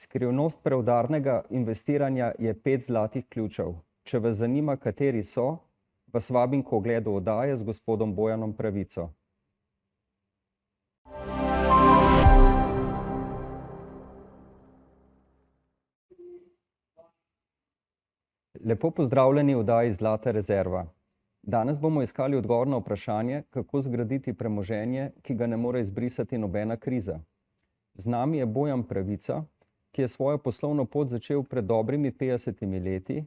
Skrivnost preudarnega investiranja je 5 zlatih ključev. Če vas zanima, kateri so, vas vabim k ogledu oddaje z gospodom Bojanom Pravico. Lepo pozdravljeni v oddaji Zlata rezerva. Danes bomo iskali odgovor na vprašanje, kako zgraditi premoženje, ki ga ne more izbrisati nobena kriza. Z nami je Bojan Pravica, ki je svojo poslovno pot začel pred dobrimi 50 leti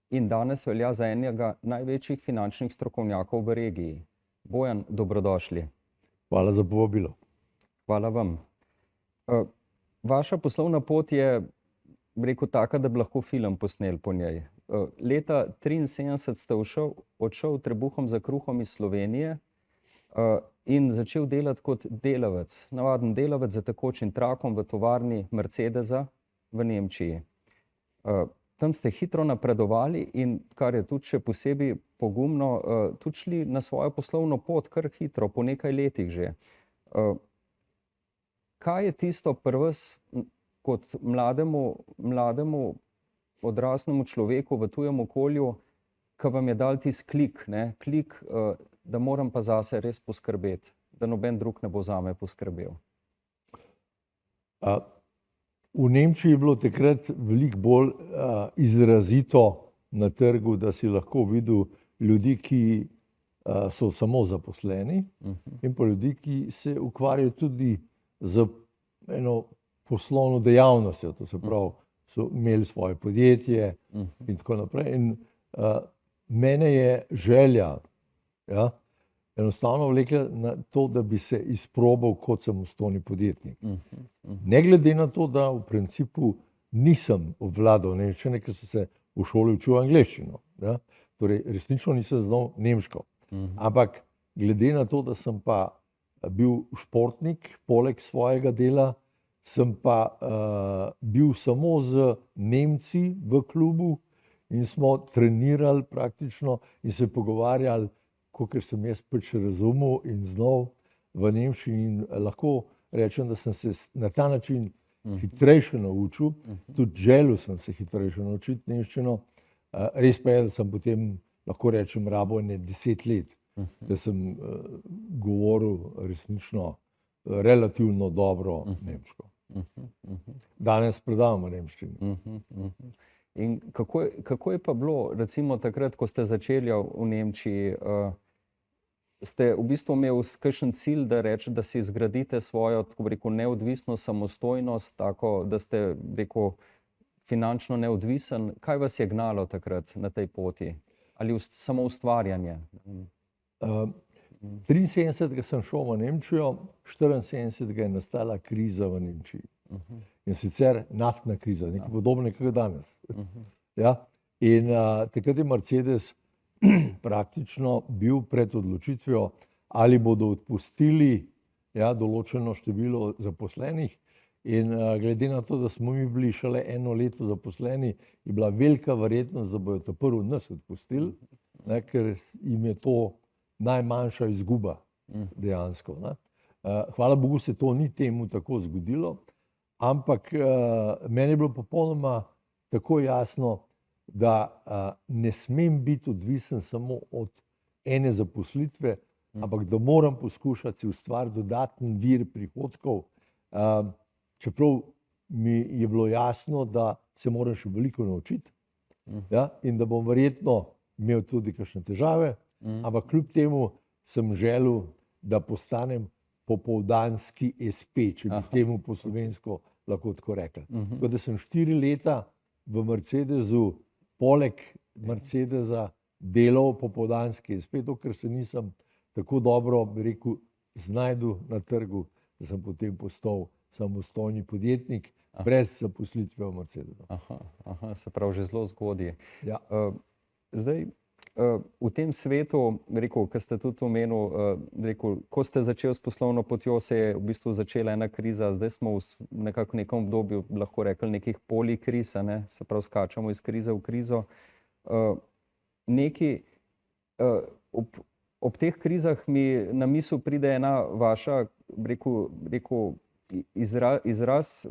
in danes velja za enega največjih finančnih strokovnjakov v regiji. Bojan, dobrodošli. Hvala za povabilo. Hvala vam. Vaša poslovna pot je, rekel, taka, da bi lahko film posneli po njej. Leta 1973 ste odšel trebuhom za kruhom iz Slovenije in začel delati kot delavec, navaden delavec za tekočim trakom v tovarni Mercedesa v Nemčiji. Tam ste hitro napredovali in, kar je tudi še posebej pogumno, tudi šli na svojo poslovno pot kar hitro, po nekaj letih že. Kaj je tisto pri vas kot mlademu odraslemu človeku v tujem okolju, ki vam je dal tisti klik, da moram pa zase res poskrbeti, da noben drug ne bo zame poskrbel? V Nemčiji je bilo takrat veliko bolj izrazito na trgu, da si lahko videl ljudi, ki so samo zaposleni, in pa ljudi, ki se ukvarjajo tudi z eno poslovno dejavnostjo, to se pravi, so imeli svoje podjetje in tako naprej. In mene je želja, enostavno vlekla na to, da bi se izprobal kot samostojni podjetnik. Ne glede na to, da v principu nisem obvladal nemščine, ker sem se v šoli učil angleščino. Torej, resnično nisem znal nemško. Ampak glede na to, da sem pa bil športnik, poleg svojega dela, sem pa bil samo z Nemci v klubu in smo trenirali praktično in se pogovarjali, kakor sem jaz pač razumel in znal v nemščini, in lahko rečem, da sem se na ta način hitrejše naučil, tudi želel sem se hitrejše naučiti nemščino. Res pa je, da sem potem, lahko rečem, rabil 10 let, da sem govoril resnično relativno dobro nemško. Danes predavam v nemščini. In kako je pa bilo, recimo takrat, ko ste začeli v Nemčiji, ste v bistvu imeli kakšen cilj, da rečete, da si zgradite svojo, tako bi rekel, neodvisnost, samostojnost, tako, da ste, rekel, finančno neodvisen? Kaj vas je gnalo takrat na tej poti? Ali samo ustvarjanje? 73. sem šel v Nemčijo, 74. je nastala kriza v Nemčiji. In sicer naftna kriza, nekaj podobnega kot danes. In takrat je Mercedes praktično bil pred odločitvijo, ali bodo odpustili določeno število zaposlenih. In glede na to, da smo mi bili šele 1 leto zaposleni, je bila velika verjetnost, da bodo prvi nas odpustili, ker jim je to najmanjša izguba dejansko. Hvala Bogu se to ni temu tako zgodilo, ampak meni je bilo popolnoma tako jasno, da ne smem biti odvisen samo od ene zaposlitve, ampak da moram poskušati si ustvariti dodaten vir prihodkov, čeprav mi je bilo jasno, da se moram še veliko naučiti, in da bom verjetno imel tudi kakšne težave, ampak kljub temu sem želel, da postanem popoldanski espe, če bi temu po slovensko lahko tako rekli. Tako da sem 4 leta v Mercedesu, poleg Mercedesa, delal popoldanski espe, ker se nisem tako dobro, bi rekel, znašel na trgu, da sem potem postal samostojni podjetnik brez zaposlitve v Mercedesu. Se pravi, že zelo zgodaj. Zdaj, v tem svetu, rekel, ki ste tudi omenil, rekel, ko ste začeli s poslovno potjo, se je v bistvu začela ena kriza, zdaj smo v nekako nekem obdobju, lahko rekli, nekih polikriz, se pravi, skačemo iz krize v krizo. Ob teh krizah mi na misel pride ena vaša, rekel, izraz,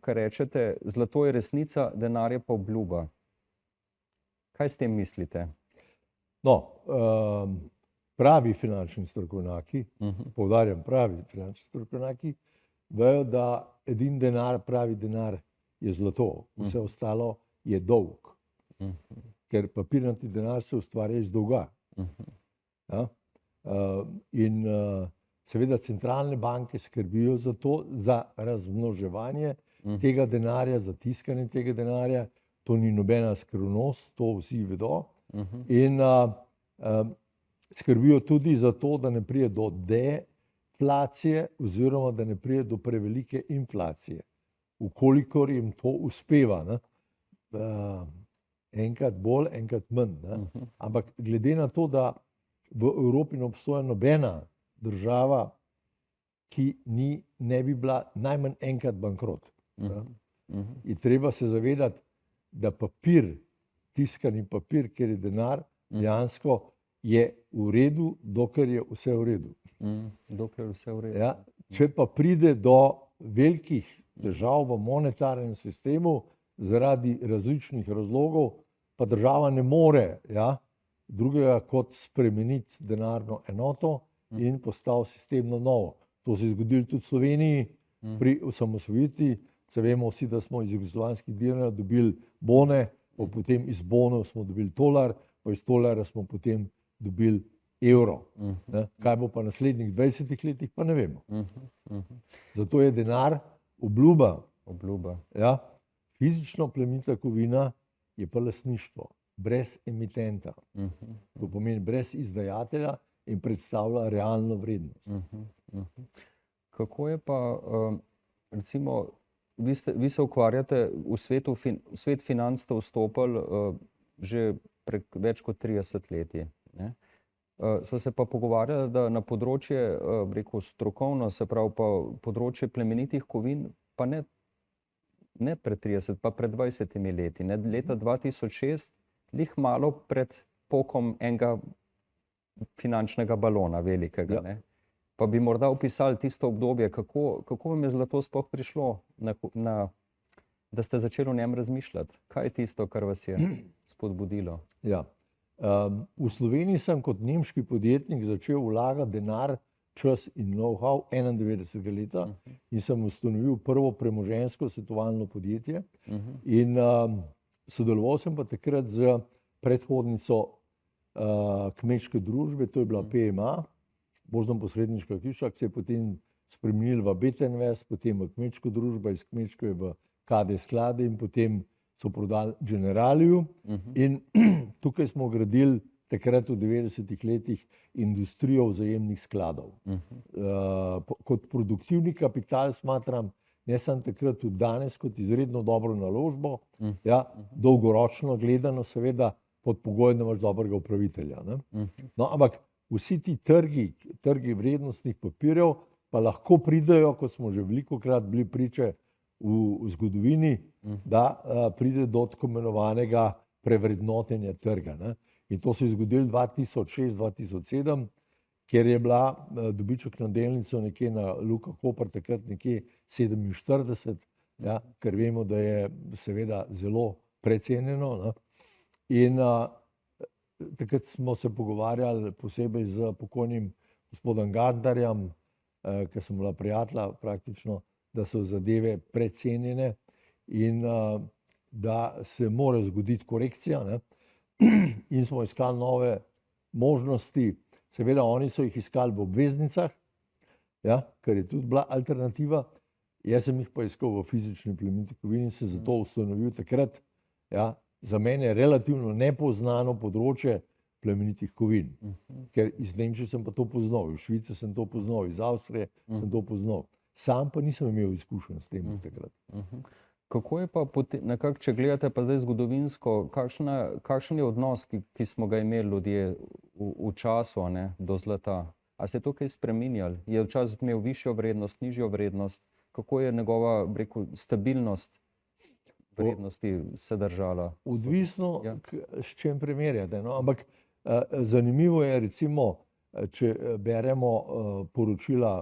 kar rečete, zlato je resnica, denar je pa obljuba. Kaj s tem mislite? No, pravi finančni strokovnjaki, poudarjam, pravi finančni strokovnjaki, vejo, da edini denar, pravi denar je zlato, vse ostalo je dolg. Ker papirnati denar se ustvarja iz dolga. Ja? In seveda centralne banke skrbijo za to, za razmnoževanje tega denarja, za tiskanje tega denarja. To ni nobena skrivnost, to vsi vedo. In skrbijo tudi za to, da ne pride do deflacije oziroma da ne pride do prevelike inflacije. Ukolikor jim to uspeva, ne? Enkrat bolj, enkrat manj. Ne? Ampak glede na to, da v Evropi ne obstoja nobena država, ki ne bi bila najmanj enkrat bankrot. In treba se zavedati, da papir, tiskani papir, ker je denar, dejansko je v redu, dokler je vse v redu. Dokler je vse v redu. Ja? Če pa pride do velikih težav v monetarnem sistemu zaradi različnih razlogov, pa država ne more drugega kot spremeniti denarno enoto in postaviti sistem na novo. To se je zgodilo tudi v Sloveniji pri osamosvojitvi. Se vemo vsi, da smo iz jugoslovanskih dinarjev dobili bone, pa potem iz bonov smo dobili tolar, pa iz tolarja smo potem dobili evro. Kaj bo pa v naslednjih 20 letih, pa ne vemo. Zato je denar obljuba. Ja? Fizično plemenita kovina je pa lastništvo, brez emitenta. To pomeni brez izdajatelja in predstavlja realno vrednost. Kako je pa, recimo, vi se ukvarjate v svet financ, ste vstopili že prek več kot 30 leti. Sva se pa pogovarjala, da na področje, rekel, strokovno, se pravi pa področje plemenitih kovin, pa ne pred 30, pa pred 20 leti. Leta 2006, lih malo pred pokom enega finančnega balona velikega. Ne? Pa bi morda opisali tisto obdobje, kako vam je zlato sploh prišlo, da ste začeli o njem razmišljati. Kaj je tisto, kar vas je spodbudilo? Ja. V Sloveniji sem kot nemški podjetnik začel vlagati denar, čas in know-how 91. leta in sem ustanovil prvo premoženjsko svetovalno podjetje. In sodeloval sem pa takrat z predhodnico kmečke družbe, to je bila PMA, borzno-posredniška hiša, ki se je potem spremenila v Betinvest, potem v kmečko družbo, iz kmečke v KD sklade in potem so prodali Generaliju. In tukaj smo gradili takrat v 90. letih industrijo vzajemnih skladov. Kot produktivni kapital smatram, ne samo takrat, tudi danes, kot izredno dobro naložbo, dolgoročno gledano seveda pod pogojem, da imaš dobrega upravitelja. No, ampak vsi ti trgi vrednostnih papirjev pa lahko pridejo, kot smo že velikokrat bili priče v zgodovini, da pride do tako imenovanega prevrednotenja trga. In to se je zgodilo 2006-2007, kjer je bila dobiček na delnico nekje na Luka Koper takrat nekje 47, ker vemo, da je seveda zelo precenjeno. In takrat smo se pogovarjali posebej z pokojnim gospodom Gardnerjem, ker sem bila prijatelja praktično, da so zadeve precenjene in da se mora zgoditi korekcija. In smo iskali nove možnosti. Seveda oni so jih iskali v obveznicah, kar je tudi bila alternativa. Jaz sem jih pa iskal v fizični plemeniti kovini in se zato ustanovil takrat za mene relativno nepoznano področje plemenitih kovin. Ker iz Nemčije sem pa to poznal, iz Švice sem to poznal, iz Avstrije sem to poznal. Sam pa nisem imel izkušenj s tem takrat. Kako je pa, nekako, če gledate pa zdaj zgodovinsko, kakšen je odnos, ki smo ga imeli ljudje v času do zlata? A se je to kaj spreminjalo? Je včasih imel višjo vrednost, nižjo vrednost? Kako je njegova, rekel, stabilnost vrednosti se držala? Odvisno, s čem primerjate. Ampak zanimivo je, recimo, če beremo poročila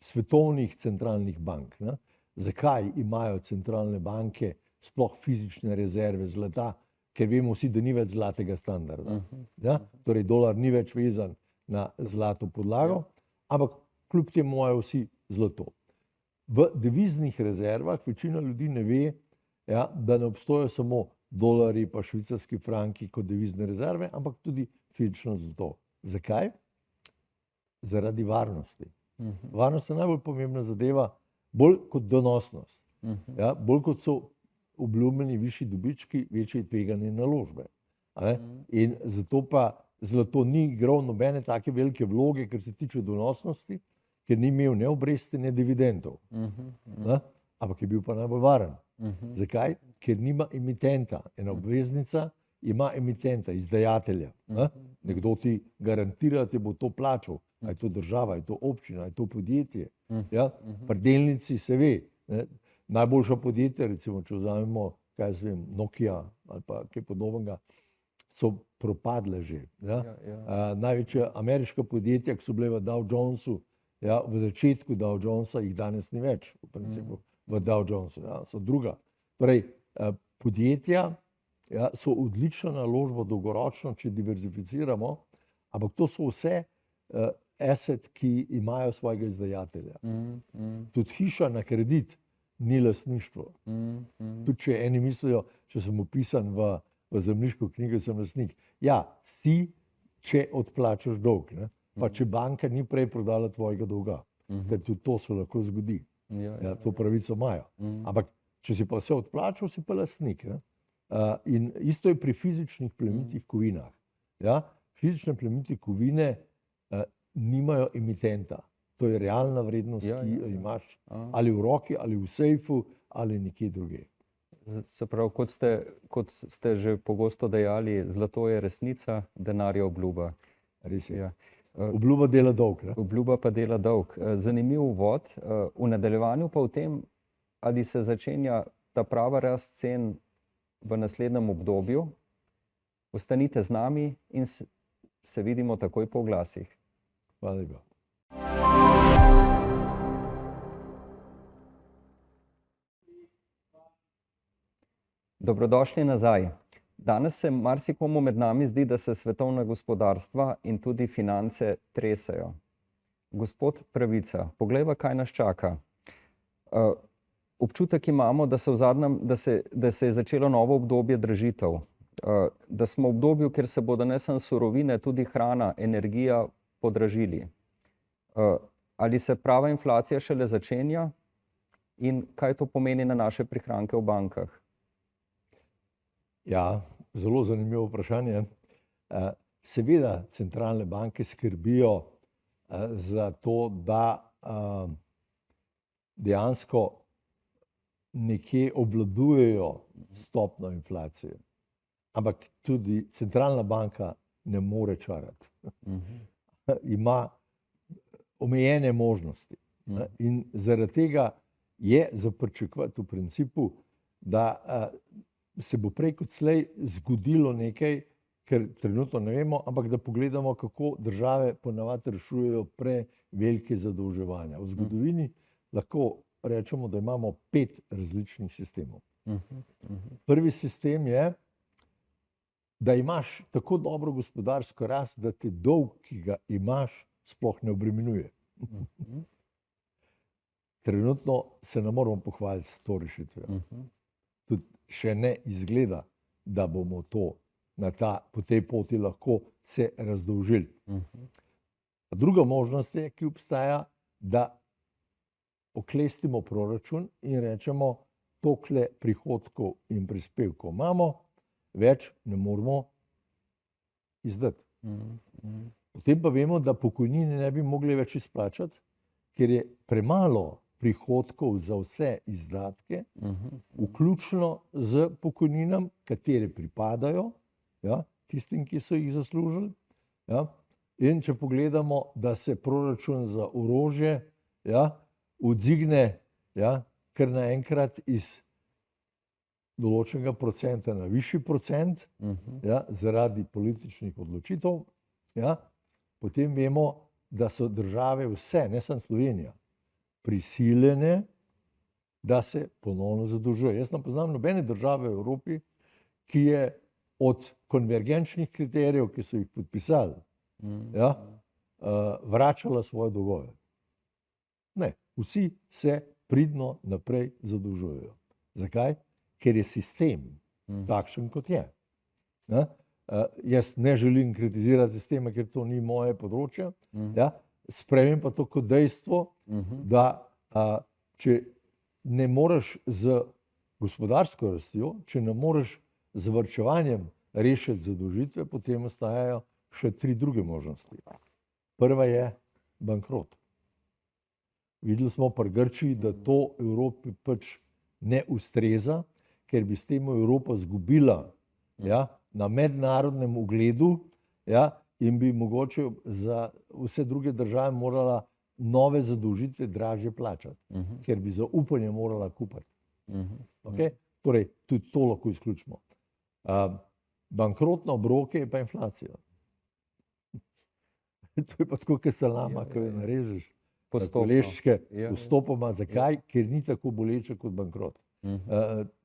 svetovnih centralnih bank. Ne? Zakaj imajo centralne banke sploh fizične rezerve zlata? Ker vemo vsi, da ni več zlatega standarda. Ja? Torej, dolar ni več vezan na zlato podlago, ampak kljub temu imajo vsi zlato. V deviznih rezervah večina ljudi ne ve, ja, da ne obstojajo samo dolarji pa švicarski franki kot devizne rezerve, ampak tudi fizično zlato. Zakaj? Zaradi varnosti. Varnost je najbolj pomembna zadeva, bolj kot donosnost. Ja, bolj kot so obljubljeni višji dobički, večje tveganje naložbe. In zato pa zlato ni igral nobene take velike vloge, kar se tiče donosnosti, ker ni imel ne obresti, ne dividendov. Ampak je bil pa najbolj varen. Zakaj? Ker nima emitenta. Ena obveznica ima emitenta, izdajatelja. Nekdo ti garantira, da ti bo to plačal. A je to država, je to občina, je to podjetje. Ja? Pri delnici se ve. Ne? Najboljša podjetja, recimo, če vzamemo, kaj jaz vem, Nokia ali pa kaj podobnega, so propadle že. Ja? Največja ameriška podjetja, ki so bile v Dow Jonesu, ja, v začetku Dow Jonesa, jih danes ni več, v principu v Dow Jonesu, ja, so druga. Torej, podjetja, ja, so odlična naložba dolgoročno, če diverzificiramo, ampak to so vse asset, ki imajo svojega izdajatelja. Tudi hiša na kredit ni lastništvo. Tudi če eni mislijo, če sem upisan v zemljiško knjigo, sem lastnik. Ja, si, če odplačaš dolg, ne? Pa če banka ni prej prodala tvojega dolga. Ker tudi to se lahko zgodi. Ja, to pravico imajo. Ampak če si pa vse odplačal, si pa lastnik. Ne? In isto je pri fizičnih plemenitih kovinah. Ja? Fizične plemenite kovine nimajo emitenta. To je realna vrednost, ki jo imaš ali v roki, ali v sejfu, ali nekje drugje. Se pravi, kot ste že pogosto dejali, zlato je resnica, denar je obljuba. Res je. Obljuba dela dolg. Ne? Obljuba pa dela dolg. Zanimiv uvod. V nadaljevanju pa v tem, ali se začenja ta prava rast cen v naslednjem obdobju. Ostanite z nami in se vidimo takoj po oglasih. Hvala lepa. Dobrodošli nazaj. Danes se marsikomu med nami zdi, da se svetovna gospodarstva in tudi finance tresejo. Gospod Pravica, poglejva, kaj nas čaka. Občutek imamo, da se je začelo novo obdobje dražitev. Da smo v obdobju, kjer se bodo ne samo surovine, tudi hrana, energija podražili. Ali se prava inflacija šele začenja in kaj to pomeni na naše prihranke v bankah? Ja, zelo zanimivo vprašanje. Seveda centralne banke skrbijo za to, da dejansko nekje obvladujejo stopnjo inflacije. Ampak tudi centralna banka ne more čarati. Ima omejene možnosti. In zaradi tega je za pričakovati v principu, da se bo prej kot slej zgodilo nekaj, ker trenutno ne vemo, ampak da pogledamo, kako države ponavadi rešujejo prevelike zadolževanja. V zgodovini lahko rečemo, da imamo 5 različnih sistemov. Prvi sistem je, da imaš tako dobro gospodarsko rast, da te dolg, ki ga imaš, sploh ne obremenjuje. Trenutno se ne moramo pohvaliti s to rešitvijo. Tudi še ne izgleda, da bomo to po tej poti lahko se razdolžili. Druga možnost je, ki obstaja, da oklestimo proračun in rečemo, tolikle prihodkov in prispevkov imamo, več ne moramo izdati. Potem pa vemo, da pokojnine ne bi mogli več izplačati, ker je premalo prihodkov za vse izdatke, vključno z pokojninami, katere pripadajo, ja, tistim, ki so jih zaslužili. Ja. In če pogledamo, da se proračun za orožje odzigne kar naenkrat iz določenega procenta na višji procent, zaradi političnih odločitev, potem vemo, da so države vse, ne samo Slovenija, prisiljene, da se ponovno zadolžuje. Jaz ne poznam nobene države v Evropi, ki je od konvergenčnih kriterijev, ki so jih podpisali, ja, vračala svoje dolgove. Ne, vsi se pridno naprej zadolžujejo. Zakaj? Ker je sistem takšen, kot je. Ja? Jaz ne želim kritizirati sistema, ker to ni moje področje. Ja? Sprejmem pa to kot dejstvo, da če ne moreš z gospodarsko rastjo, če ne moreš z varčevanjem rešiti zadolžitve, potem ostajajo še 3 druge možnosti. Prva je bankrot. Videli smo pri Grčiji, da to Evropi pač ne ustreza, ker bi s tem Evropa izgubila, ja, na mednarodnem ugledu, ja, in bi mogoče za vse druge države morala nove zadolžitve dražje plačati, ker bi zaupanje morala kupiti. Okay? Torej, tudi to lahko izključimo. Bankrotna obroke je pa inflacija. To je pa tako, kot salama, ko jo narežeš. Koleščke postopoma. Zakaj? Ker ni tako boleče kot bankrot.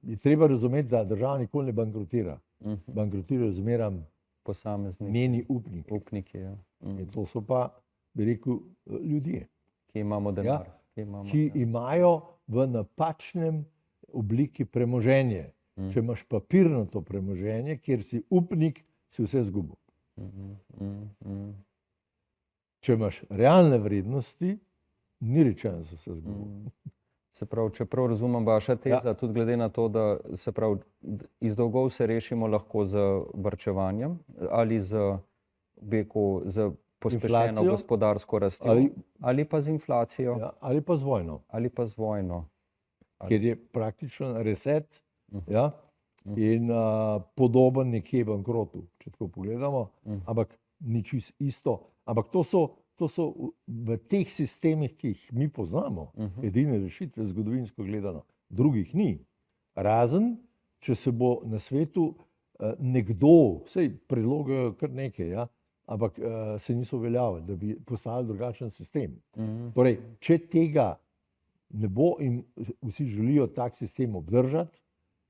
Je treba razumeti, da država nikoli ne bankrotira. Bankrotirajo zmeram posamezniki, njeni upniki. Upniki, ja. In to so pa, bi rekel, ljudje. Ki imamo denar. Ja, ki imajo v napačnem obliki premoženje. Če imaš papirnato premoženje, kjer si upnik, si vse izgubil. Če imaš realne vrednosti, ni rečeno, da so vse izgubil. Se pravi, čeprav razumem vaša teza, tudi glede na to, da se pravi, iz dolgov se rešimo lahko z varčevanjem ali z pospešeno gospodarsko rastjo, ali pa z inflacijo. Ja, ali pa z vojno. Ali pa z vojno. Ker je praktično reset, ja, in podoben nekje bankrotu, če tako pogledamo, ampak ni čisto isto. Ampak to so v teh sistemih, ki jih mi poznamo, edine rešitve, zgodovinsko gledano. Drugih ni. Razen, če se bo na svetu nekdo, saj predlogajo kar nekaj, ja, ampak se niso uveljavili, da bi postavili drugačen sistem. Torej, če tega ne bo in vsi želijo tak sistem obdržati,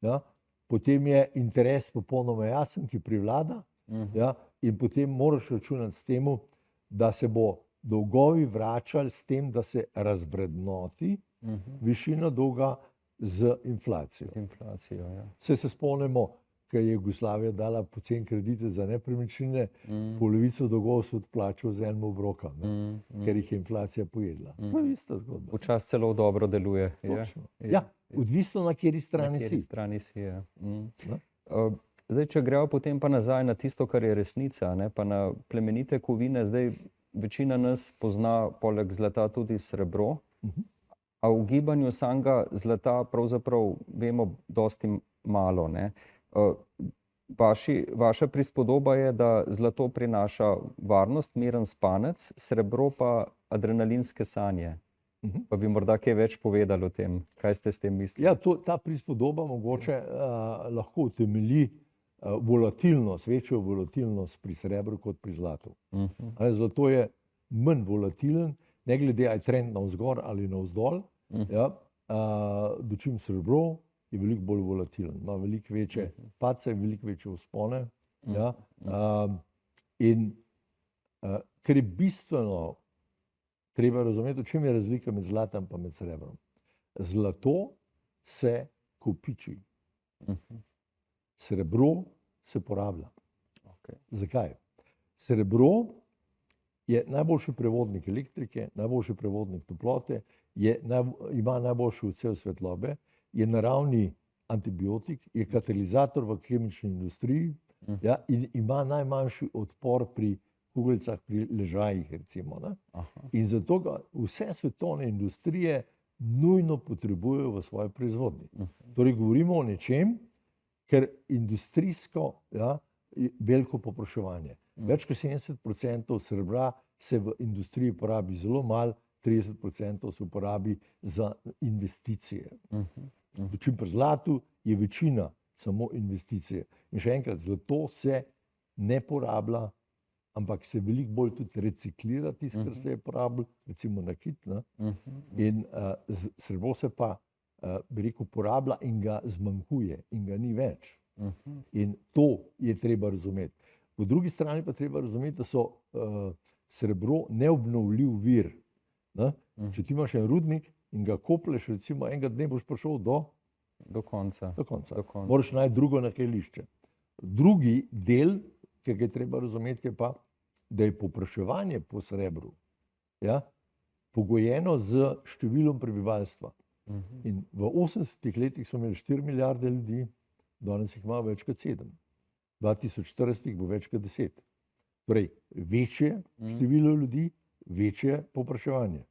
ja, potem je interes popolnoma jasen, ki privlada, ja, in potem moraš računati s tem, da se bo dolgovi vračali s tem, da se razvrednoti višina dolga z inflacijo. Z inflacijo, ja. Saj se spomnimo, ko je Jugoslavija dala poceni kredite za nepremičnine, polovico dolgov so odplačali z enim obrokom, ker jih je inflacija pojedla. To je ista zgodba. Včasih celo dobro deluje. Ja, odvisno na kateri strani si. Na kateri strani si, ja. Zdaj, če gremo potem pa nazaj na tisto, kar je resnica, ne, pa na plemenite kovine, zdaj večina nas pozna poleg zlata tudi srebro, a v gibanju samega zlata pravzaprav vemo dosti malo, ne. Vaša prispodoba je, da zlato prinaša varnost, miren spanec, srebro pa adrenalinske sanje. Pa bi morda kaj več povedali o tem, kaj ste s tem mislili? Ja, ta prispodoba mogoče lahko utemelji volatilnost, večjo volatilnost pri srebru kot pri zlatu. Zlato je manj volatilen, ne glede ali je trend navzgor ali navzdol, ja, dočim srebro je veliko bolj volatilen, ima veliko večje padce, veliko večje vzpone. Ja, in kar je bistveno treba razumeti, v čem je razlika med zlatom pa med srebrom. Zlato se kopiči. Srebro se porablja. Zakaj? Srebro je najboljši prevodnik elektrike, najboljši prevodnik toplote, ima najboljši odsev svetlobe, je naravni antibiotik, je katalizator v kemični industriji, ja, in ima najmanjši odpor pri kuglicah, pri ležajih, recimo. In zato ga vse svetovne industrije nujno potrebujejo v svoji proizvodnji. Torej govorimo o nečem, ker industrijsko, ja, je veliko povpraševanje. Več kot 70% srebra se v industriji porabi zelo malo, 30% se uporabi za investicije. Dočim pri zlatu je večina samo investicije. In še enkrat, zlato se ne porablja, ampak se veliko bolj tudi reciklira tisto, kar se je porabilo, recimo nakit. Ne? In srebro se pa, bi rekel, porablja in ga zmanjkuje in ga ni več. In to je treba razumeti. Po drugi strani pa treba razumeti, da so srebro neobnovljiv vir. Ne? Če ti imaš en rudnik in ga koplješ, recimo enega dne boš prišel do konca. Moraš najti drugo nahajališče. Drugi del, ki ga je treba razumeti, je pa, da je povpraševanje po srebru pogojeno z številom prebivalstva. In v 80 letih smo imeli 4 milijarde ljudi, danes jih ima več kot 7. 2040 bo več kot 10. Torej, večje število ljudi, večje povpraševanje.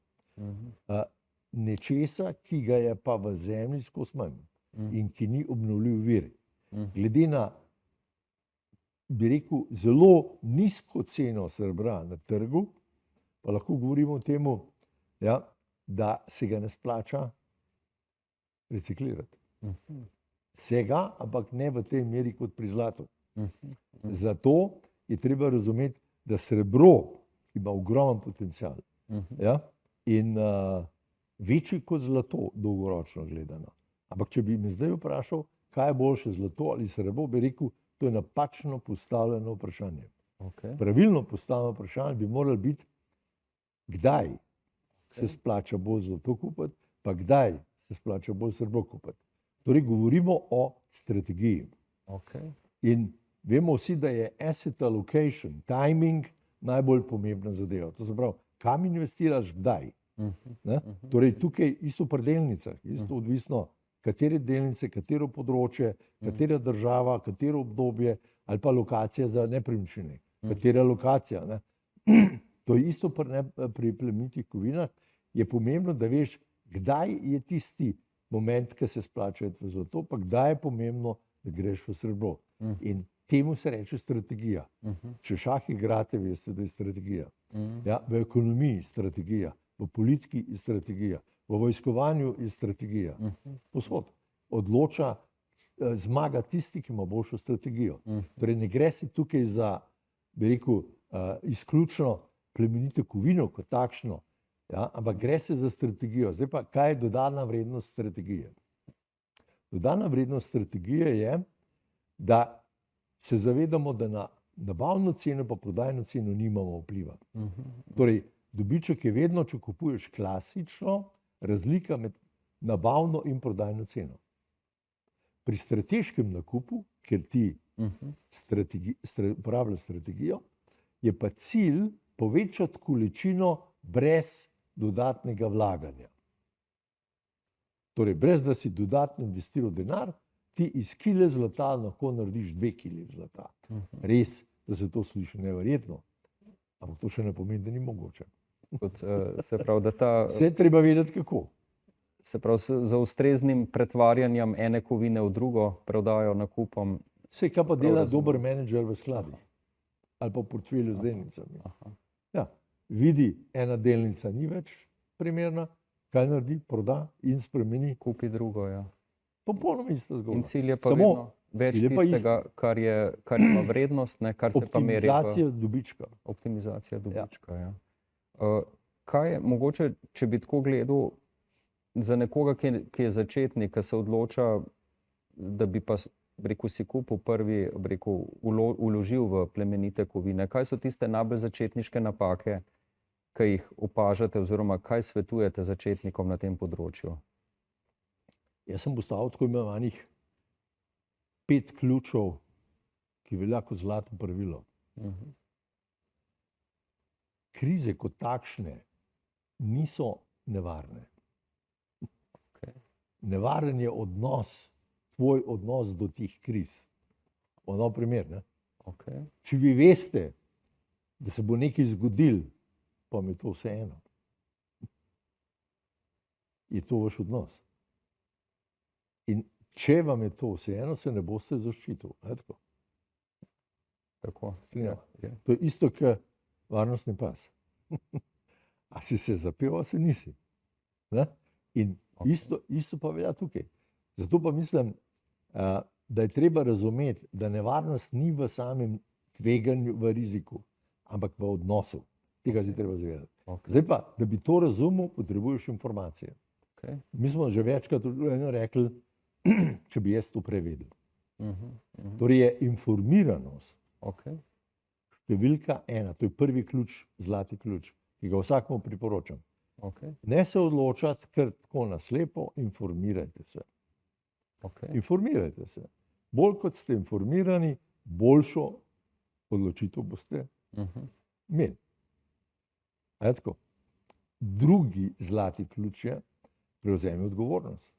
Nečesa, ki ga je pa v zemlji skozi manj in ki ni obnovljiv vir. Glede na, bi rekel, zelo nizko ceno srebra na trgu, pa lahko govorimo o tem, da se ga ne splača reciklirati. Se ga, ampak ne v tej meri kot pri zlatu. Zato je treba razumeti, da srebro ima ogromen potencial. In večji kot zlato, dolgoročno gledano. Ampak če bi me zdaj vprašal, kaj je boljše, zlato ali srebro, bi rekel, to je napačno postavljeno vprašanje. Pravilno postavljeno vprašanje bi moralo biti, kdaj se splača bolj zlato kupiti, pa kdaj se splača bolj srebro kupiti. Torej, govorimo o strategiji. In vemo vsi, da je asset allocation, timing, najbolj pomembna zadeva. To se pravi, kam investiraš, kdaj. Torej, tukaj isto pri delnicah, isto odvisno, katere delnice, katero področje, katera država, katero obdobje ali pa lokacija za nepremičnine, katera lokacija. To je isto pri plemenitih kovinah. Je pomembno, da veš, kdaj je tisti moment, ki se splača v zlato, pa kdaj je pomembno, da greš v srebro. In temu se reče strategija. Če šah igrate, veste, da je strategija. V ekonomiji je strategija, v politiki je strategija, v vojskovanju je strategija. Posod odloča, zmaga tisti, ki ima boljšo strategijo. Torej, ne gre se tukaj za, bi rekel, izključno plemenito kovino kot takšno, ampak gre se za strategijo. Zdaj pa, kaj je dodana vrednost strategije? Dodana vrednost strategije je, da se zavedamo, da na nabavno ceno pa prodajno ceno nimamo vpliva. Torej, dobiček je vedno, če kupuješ klasično, razlika med nabavno in prodajno ceno. Pri strateškem nakupu, ker ti uporabljaš strategijo, je pa cilj povečati količino brez dodatnega vlaganja. Torej, brez da si dodatno investiral denar, ti iz kile zlata lahko narediš 2 kili zlata. Res, da se to sliši neverjetno, ampak to še ne pomeni, da ni mogoče. Se pravi, da ta... Vse treba vedeti, kako. Se pravi, za ustreznim pretvarjanjem ene kovine v drugo, prodajo, nakupom... Vse, kaj pa dela dober menedžer v skladih ali pa v portfelju z delnicami. Vidi, ena delnica ni več primerna, kaj naredi, proda in spremeni. Kupi drugo, Popolnoma ista zgodba. In cilj je pa vedno več tistega, kar ima vrednost, kar se pa meri. Optimizacija dobička. Optimizacija dobička, Kaj je mogoče, če bi tako gledal, za nekoga, ki je začetnik, ki se odloča, da bi pa, rekel, si kupil prvi, rekel, vložil v plemenite kovine. Kaj so tiste najbolj začetniške napake, ki jih opažate oziroma kaj svetujete začetnikom na tem področju? Jaz sem postavil tako imenovanih 5 ključev, ki velja kot zlato pravilo. Krize kot takšne niso nevarne. Nevaren je odnos, tvoj odnos do teh kriz. Nov primer, Če vi veste, da se bo nekaj zgodilo, pa mi je to vseeno. Je to vaš odnos. In če vam je to vseeno, se ne boste zaščitili. Tako. To je isto, kot varnostni pas. A si se zapel, a se nisi. In isto pa velja tukaj. Zato pa mislim, da je treba razumeti, da nevarnost ni v samem tveganju, v riziku, ampak v odnosu. Tega si treba zavedati. Okay. Zdaj pa, da bi to razumel, potrebuješ informacije. Okay. Mi smo že večkrat rekli, če bi jaz to prevedel. Torej je informiranost Okay. številka 1, to je prvi ključ, zlati ključ, ki ga vsakmu priporočam. Okay. Ne se odločati kar tako na slepo, informirajte se. Okay. Informirajte se. Bolj kot ste informirani, boljšo odločitev boste imeli. A je tako? Drugi zlati ključ je prevzemi odgovornost.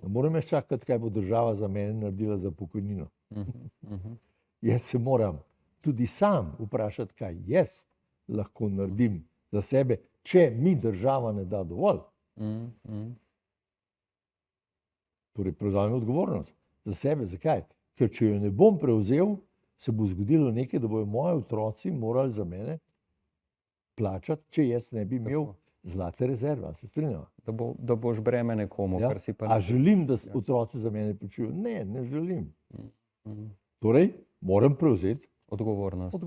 Ne morem jaz čakati, kaj bo država za mene naredila za pokojnino. Jaz se moram tudi sam vprašati, kaj jaz lahko naredim za sebe, če mi država ne da dovolj. Torej, prevzamem odgovornost za sebe. Zakaj? Ker če jo ne bom prevzel, se bo zgodilo nekaj, da bojo moji otroci morali za mene plačati, če jaz ne bi imel zlate rezerve. Se strinjava? Da boš breme nekomu, Ja? kar si pa... A želim, da otroci za mene plačujejo? Ne, ne želim. Torej, moram prevzeti Odgovornost.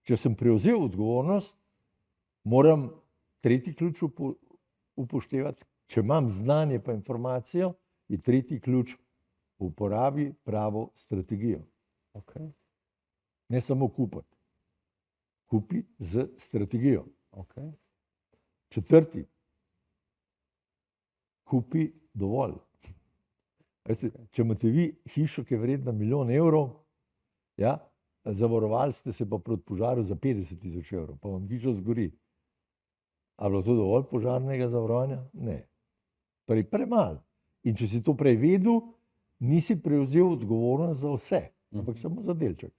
Če sem prevzel odgovornost, moram tretji ključ upoštevati. Če imam znanje pa informacijo, je tretji ključ uporabi pravo strategijo. Okay. Ne samo kupiti. Kupi z strategijo. Okay. Četrti. Kupi dovolj. Veste, če imate vi hišo, ki je vredna 1 milijon evrov, ja, zavarovali ste se pa proti požaru za 50 tisoč evrov, pa vam hiša zgori. A je bilo to dovolj požarnega zavarovanja? Ne. Torej, premalo. In če si to prej vedel, nisi prevzel odgovornost za vse, ampak samo za delček.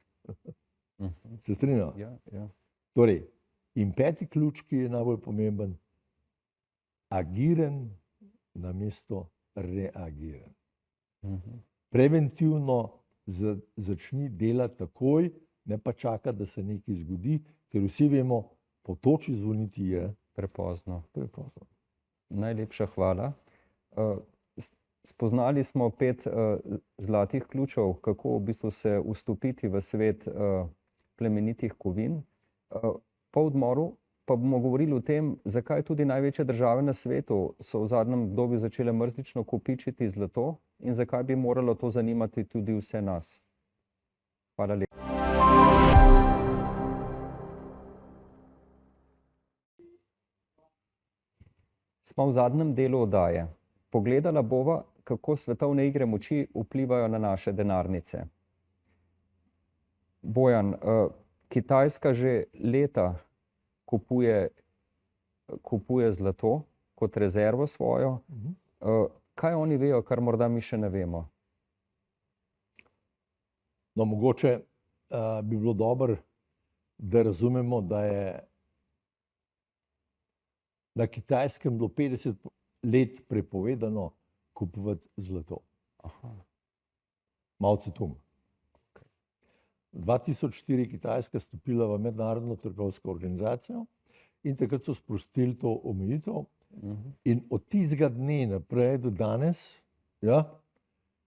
Se strinjamo? Ja, ja. Torej, in peti ključ, ki je najbolj pomemben, agiren namesto reagiren. Preventivno začni delati takoj, ne pa čakati, da se nekaj zgodi, ker vsi vemo, po toči zvoniti je Prepozno. prepozno. Najlepša hvala. Spoznali smo 5 zlatih ključev, kako v bistvu se vstopiti v svet plemenitih kovin. Po odmoru pa bomo govorili o tem, zakaj tudi največje države na svetu so v zadnjem obdobju začele mrzlično kopičiti zlato in zakaj bi moralo to zanimati tudi vse nas. Hvala lepa. Smo v zadnjem delu oddaje. Pogledala bova, kako svetovne igre moči vplivajo na naše denarnice. Bojan, Kitajska že leta kupuje zlato kot rezervo svojo. Kaj oni vejo, kar morda mi še ne vemo? No, mogoče bi bilo dobro, da razumemo, da je na Kitajskem bilo 50 let prepovedano kupovati zlato. Mao Tse-tung. 2004 Kitajska stopila v mednarodno trgovsko organizacijo in takrat so sprostili to omejitev. In od tistega dne naprej do danes, ja,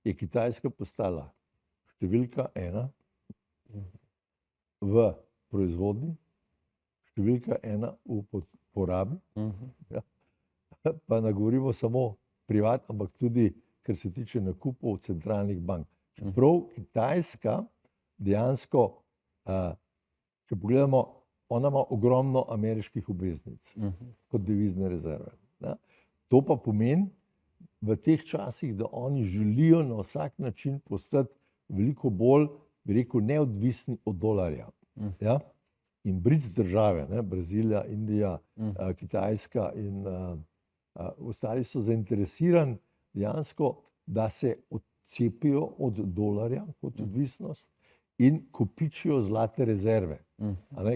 je Kitajska postala številka 1 v proizvodnji, številka 1 v porabi, ja, pa ne govorimo samo privat, ampak tudi, kar se tiče nakupov centralnih bank. Čeprav Kitajska dejansko, če pogledamo, ona ima ogromno ameriških obveznic kot devizne rezerve. Ja. To pa pomeni v teh časih, da oni želijo na vsak način postati veliko bolj, bi rekel, neodvisni od dolarja. Ja. In BRICS države, ne, Brazilija, Indija, Kitajska in ostali so zainteresirani dejansko, da se odcepijo od dolarja kot odvisnost in kopičijo zlate rezerve.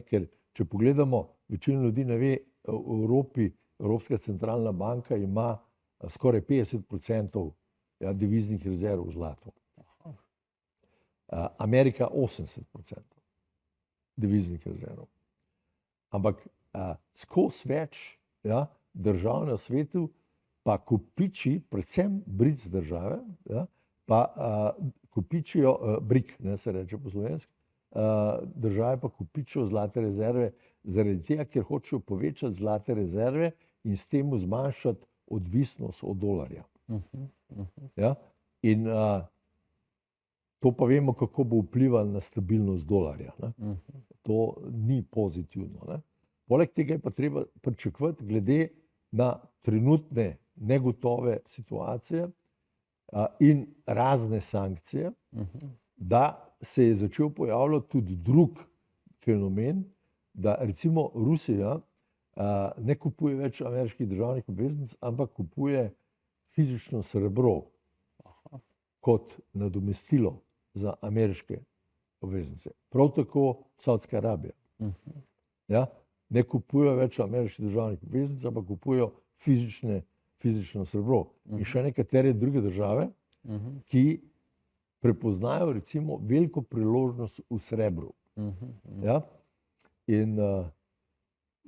Ker če pogledamo, večina ljudi ne ve, v Evropi Evropska centralna banka ima skoraj 50% deviznih rezerv v zlatu. Amerika 80% deviznih rezerv. Ampak skozi več držav na svetu pa kopiči, predvsem BRICS države, pa kopičijo, BRIC, ne se reče po slovenski, države pa kopičijo zlate rezerve zaradi tega, ker hočejo povečati zlate rezerve in s tem zmanjšati odvisnost od dolarja. Ja? In to pa vemo, kako bo vplivalo na stabilnost dolarja. Ne? To ni pozitivno. Ne? Poleg tega je pa treba pričakovati, glede na trenutne negotove situacije in razne sankcije, da se je začel pojavljati tudi drug fenomen, da recimo Rusija ne kupuje več ameriških državnih obveznic, ampak kupuje fizično srebro kot nadomestilo za ameriške obveznice. Prav tako Savdska Arabija. Ja? Ne kupujejo več ameriških državnih obveznic, ampak kupujejo fizično srebro. In še nekatere druge države, ki prepoznajo recimo veliko priložnost v srebru. Ja? In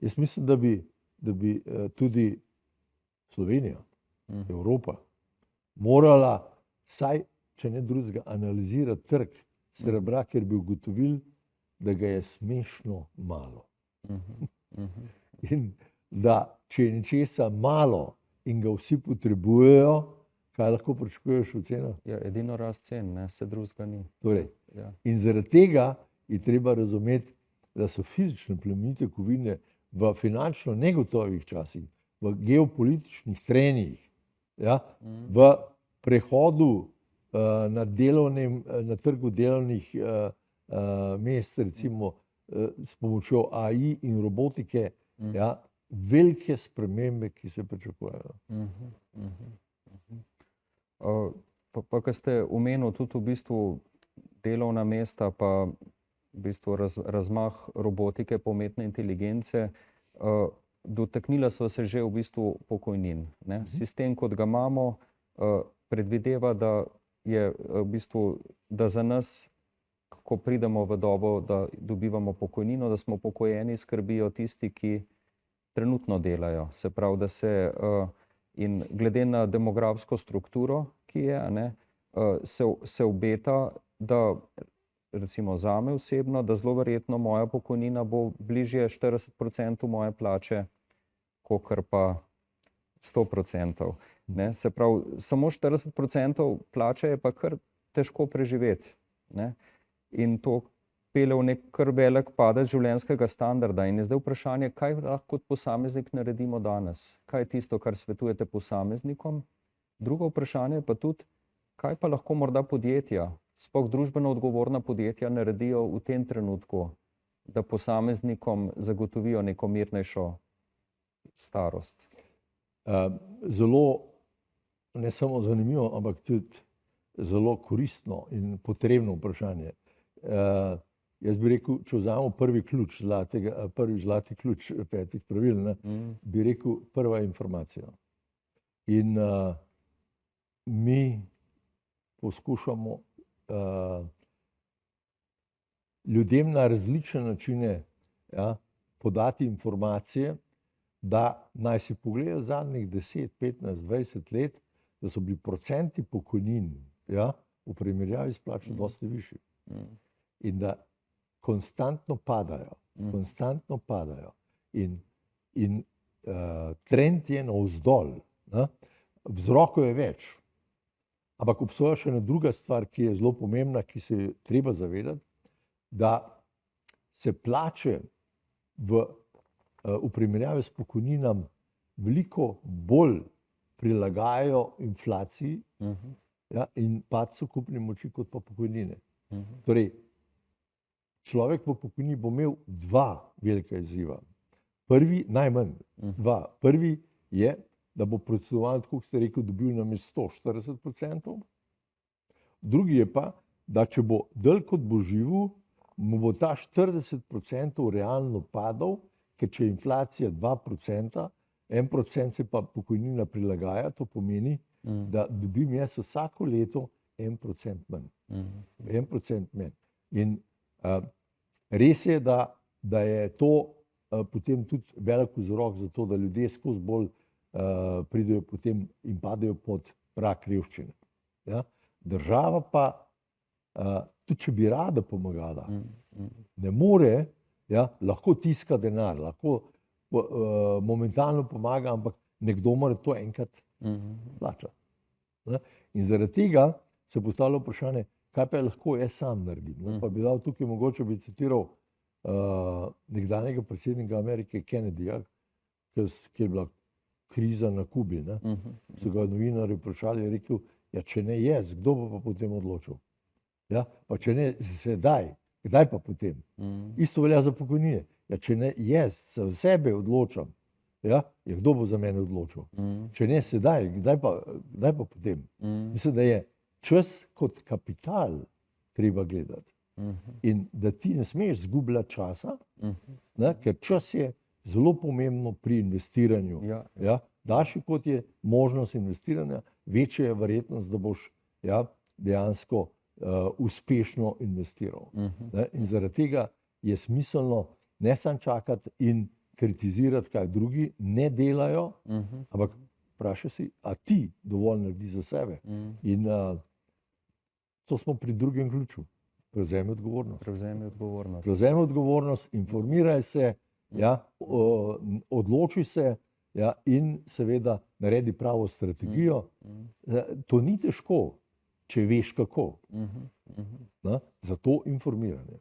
jaz mislim, da bi tudi Slovenija, Evropa morala vsaj, če ne drugega, analizirati trg srebra, ker bi ugotovili, da ga je smešno malo. In da če je nečesa malo in ga vsi potrebujejo, kaj lahko pričakuješ v cenah? Ja, edino rast cen, ne, vse drugega ni. Torej, Ja. in zaradi tega je treba razumeti, da so fizične plemenite kovine v finančno negotovih časih, v geopolitičnih trenjih, ja, v prehodu na trgu delovnih mest, recimo s pomočjo AI in robotike, ja, velike spremembe, ki se pričakujejo. Pa ko ste omenili tudi v bistvu delovna mesta, pa v bistvu razmah robotike, pa umetne inteligence, dotaknila sva se že v bistvu pokojnin. Ne? Sistem, kot ga imamo, predvideva, da je v bistvu, da za nas, ko pridemo v dobo, da dobivamo pokojnino, da smo pokojeni, skrbijo tisti, ki trenutno delajo. Se pravi, da se in glede na demografsko strukturo, ki je, ne, se obeta, da recimo zame osebno, da zelo verjetno moja pokojnina bo bližje 40% moje plače, kakor pa 100%. Ne. Se pravi, samo 40% plače je pa kar težko preživeti. Ne. In to pelje v nek kar velik padec življenjskega standarda. In je zdaj vprašanje, kaj lahko kot posameznik naredimo danes? Kaj je tisto, kar svetujete posameznikom? Drugo vprašanje pa tudi, kaj pa lahko morda podjetja, sploh družbeno odgovorna podjetja, naredijo v tem trenutku, da posameznikom zagotovijo neko mirnejšo starost? Zelo, ne samo zanimivo, ampak tudi zelo koristno in potrebno vprašanje. Jaz bi rekel, če vzamemo prvi zlati ključ 5 pravil, ne, bi rekel prva informacija. In mi poskušamo ljudem na različne načine, ja, podati informacije, da naj si pogledajo zadnjih 10, 15, 20 let, da so bili procenti pokojnin, ja, v primerjavi s plačo dosti višji. In da konstantno padajo. In trend je navzdol. Vzrokov je več. Ampak obstaja še ena druga stvar, ki je zelo pomembna, ki se je treba zavedati, da se plače v primerjavi s pokojninami veliko bolj prilagajajo inflaciji, ja, in padcu kupne moči kot pa pokojnine. Torej, človek po pokojnini bo imel dva velika izziva. Najmanj dva. Prvi je, da bo procentualno, tako kot ste rekel, dobil namesto 40%. Drugi je pa, da če bo dlje kot bo živel, mu bo ta 40% realno padal, ker če je inflacija 2%, 1% se pa pokojnina prilagaja, to pomeni, da dobim jaz vsako leto 1% manj. 1% manj. In res je, da je to potem tudi velik vzrok za to, da ljudje skozi bolj pridejo potem in padejo pod prag revščine. Ja? Država pa, tudi če bi rada pomagala, Ne more, lahko tiska denar, lahko momentalno pomaga, ampak nekdo mora to enkrat plačati. In zaradi tega se postavlja vprašanje, kaj pa lahko jaz sam naredim. Pa bi dal tukaj, mogoče bi citiral nekdanjega predsednika Amerike Kennedyja, ki je bila kriza na Kubi. So ga novinarji vprašali, je rekel, ja, če ne jaz, kdo bo pa potem odločil? Ja, pa če ne sedaj, kdaj pa potem? Isto velja za pokojnine. Ja, če ne jaz za sebe odločam, kdo bo za mene odločil? Če ne sedaj, kdaj pa potem? Mislim, da je čas kot kapital treba gledati. In da ti ne smeš zgubljati časa, ker čas je zelo pomembno pri investiranju. Daljši kot je možnost investiranja, večja je verjetnost, da boš dejansko uspešno investiral. In zaradi tega je smiselno ne samo čakati in kritizirati, kaj drugi ne delajo, ampak vprašaj si, a ti dovolj naredi za sebe. In to smo pri drugem ključu. Prevzemi odgovornost. Prevzemi odgovornost, informiraj se, odloči se in seveda naredi pravo strategijo. To ni težko, če veš kako. Zato informiranje.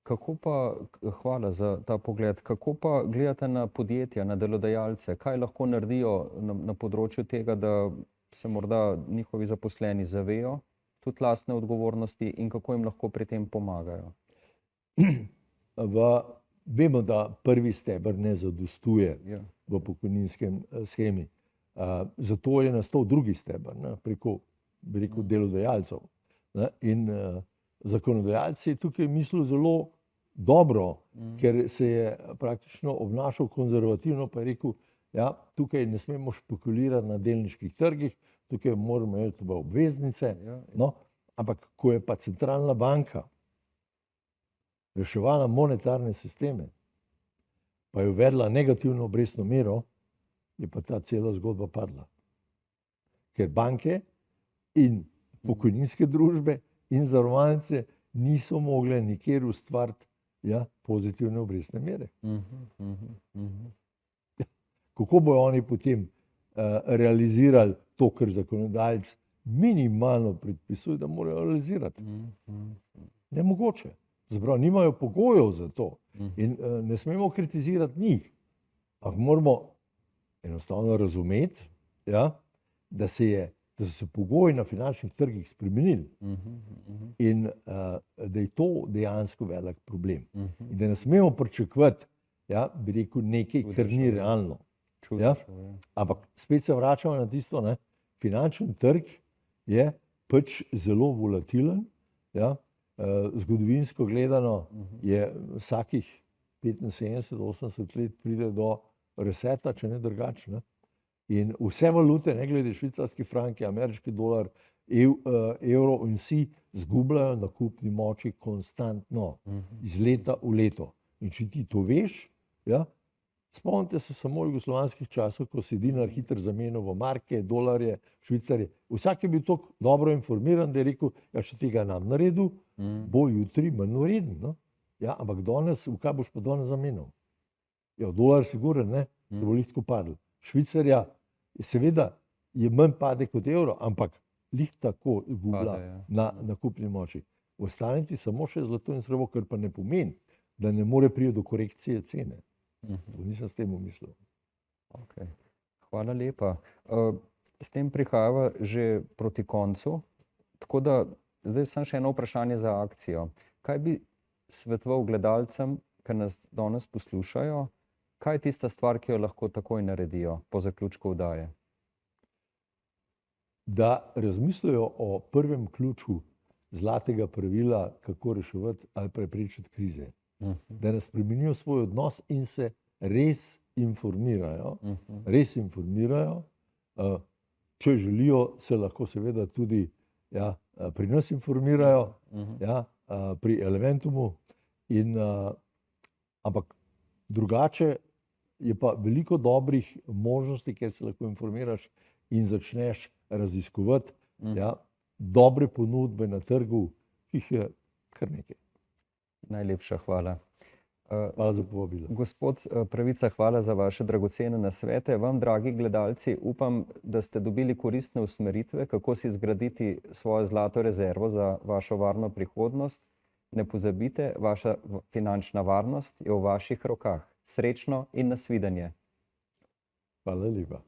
Kako pa, hvala za ta pogled, kako pa gledate na podjetja, na delodajalce? Kaj lahko naredijo na področju tega, da se morda njihovi zaposleni zavejo tudi lastne odgovornosti in kako jim lahko pri tem pomagajo? Vemo, da prvi steber ne zadostuje v pokojninskem shemi. Zato je nastal drugi steber preko, bi rekel, delodajalcev. In zakonodajalci tukaj mislijo zelo dobro, ker se je praktično obnašal konzervativno, pa je rekel, tukaj ne smemo špekulirati na delniških trgih, tukaj moramo imeti v obveznice. Ampak ko je pa centralna banka reševala monetarne sisteme, pa je uvedla negativno obrestno mero, je pa ta cela zgodba padla. Ker banke in pokojninske družbe in zavarovalnice niso mogle nikjer ustvariti pozitivne obrestne mere. Kako bojo oni potem realizirali to, kar zakonodajalec minimalno predpisuje, da morajo realizirati? Nemogoče. Zapravo, nimajo pogojev za to. In ne smemo kritizirati njih. Ampak moramo enostavno razumeti, da so se pogoji na finančnih trgih spremenili in da je to dejansko velik problem. In da ne smemo pričakovati, bi rekel, nekaj, kar ni realno. Ampak spet se vračamo na tisto, finančni trg je pač zelo volatilen. Zgodovinsko gledano je vsakih 75-80 let pride do reseta, če ne drugače. In vse valute, ne glede švicarski franki, ameriški dolar, evro in vsi zgubljajo na kupni moči konstantno, iz leta v leto. In če ti to veš, spomnite se samo jugoslovanskih časov, ko si dinar hitro zamenjal v marke, dolarje, švicarje. Vsak je bil tako dobro informiran, da je rekel, če tega nam naredil, bo jutri manj vreden. Ampak danes, v kaj boš pa danes zamenjal? Dolar siguren, ne, da bo lihko padel. Švicarja, seveda je manj pade kot evro, ampak lih tako izgublja na kupni moči. Ostane ti samo še zlato in srebro, kar pa ne pomeni, da ne more priti do korekcije cene. To nisem s tem umislil. Hvala lepa. S tem prihajava že proti koncu, tako da zdaj samo še eno vprašanje za akcijo. Kaj bi svetoval gledalcem, ki nas danes poslušajo, kaj je tista stvar, ki jo lahko takoj naredijo po zaključku oddaje? Da razmislijo o prvem ključu zlatega pravila, kako reševati ali preprečiti krize. Da ne spremenijo svoj odnos in se res informirajo. Če želijo, se lahko seveda tudi pri nas informirajo, pri Elementumu. Ampak drugače je pa veliko dobrih možnosti, kjer se lahko informiraš in začneš raziskovati dobre ponudbe na trgu, ki jih je kar nekaj. Najlepša hvala. Hvala za povabilo. Gospod Pravica, hvala za vaše dragocene nasvete. Vam, dragi gledalci, upam, da ste dobili koristne usmeritve, kako si zgraditi svojo zlato rezervo za vašo varno prihodnost. Ne pozabite, vaša finančna varnost je v vaših rokah. Srečno in nasvidenje. Hvala lepa.